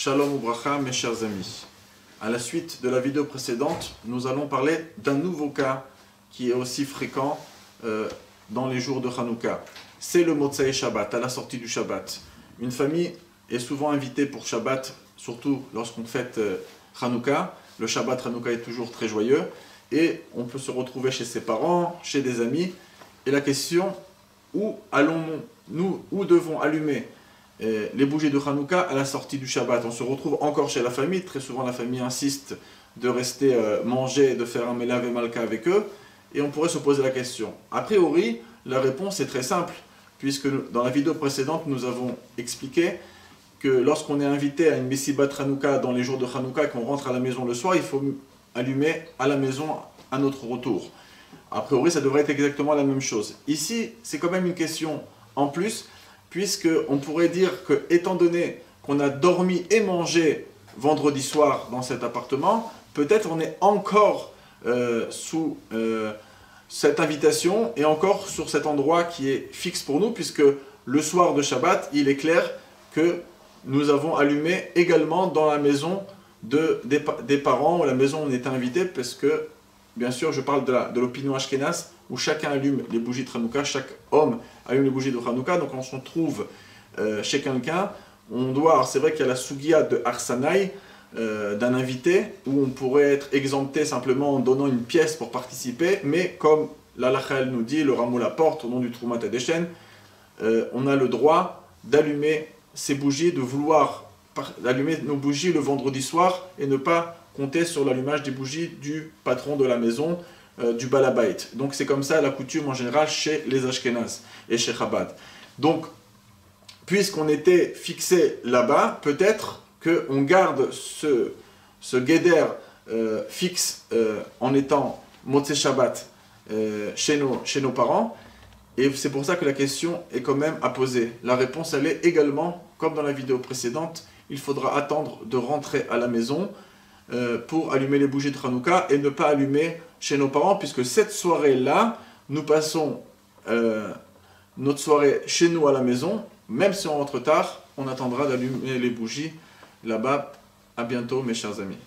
Shalom Ubracha, mes chers amis. À la suite de la vidéo précédente, nous allons parler d'un nouveau cas qui est aussi fréquent dans les jours de Hanouka. C'est le Motsei Shabbat, à la sortie du Shabbat. Une famille est souvent invitée pour Shabbat, surtout lorsqu'on fête Hanouka. Le Shabbat Hanouka est toujours très joyeux et on peut se retrouver chez ses parents, chez des amis. Et la question, où allons-nous, où devons allumer les bougies de Hanouka à la sortie du Shabbat? On se retrouve encore chez la famille. Très souvent la famille insiste de rester manger, de faire un Melav et Malka avec eux. Et on pourrait se poser la question. A priori, la réponse est très simple, puisque dans la vidéo précédente, nous avons expliqué que lorsqu'on est invité à une Messibat Hanouka dans les jours de Hanouka et qu'on rentre à la maison le soir, il faut allumer à la maison à notre retour. A priori, ça devrait être exactement la même chose. Ici, c'est quand même une question en plus, puisqu'on pourrait dire que, étant donné qu'on a dormi et mangé vendredi soir dans cet appartement, peut-être on est encore sous cette invitation et encore sur cet endroit qui est fixe pour nous, puisque le soir de Shabbat, il est clair que nous avons allumé également dans la maison des parents ou la maison où on était invité, parce que, bien sûr, je parle de l'opinion Ashkenaz, où chacun allume les bougies de Hanouka, chaque homme allume les bougies de Hanouka. Donc on se trouve chez quelqu'un, on doit, c'est vrai qu'il y a la Sugia de Arsanaï, d'un invité, où on pourrait être exempté simplement en donnant une pièce pour participer, mais comme l'Halakha nous dit, le Rameau la porte, au nom du Troumat Hadeshen, on a le droit d'allumer ces bougies, de vouloir allumer nos bougies le vendredi soir et ne pas compter sur l'allumage des bougies du patron de la maison, du Balabait. Donc c'est comme ça la coutume en général chez les Ashkenaz et chez Chabad. Donc, puisqu'on était fixé là-bas, peut-être qu'on garde ce guéder fixe en étant Motsei Shabbat chez nos parents. Et c'est pour ça que la question est quand même à poser. La réponse, elle est également, comme dans la vidéo précédente, il faudra attendre de rentrer à la maison pour allumer les bougies de Hanouka et ne pas allumer chez nos parents, puisque cette soirée-là, nous passons notre soirée chez nous à la maison. Même si on rentre tard, on attendra d'allumer les bougies là-bas. À bientôt, mes chers amis.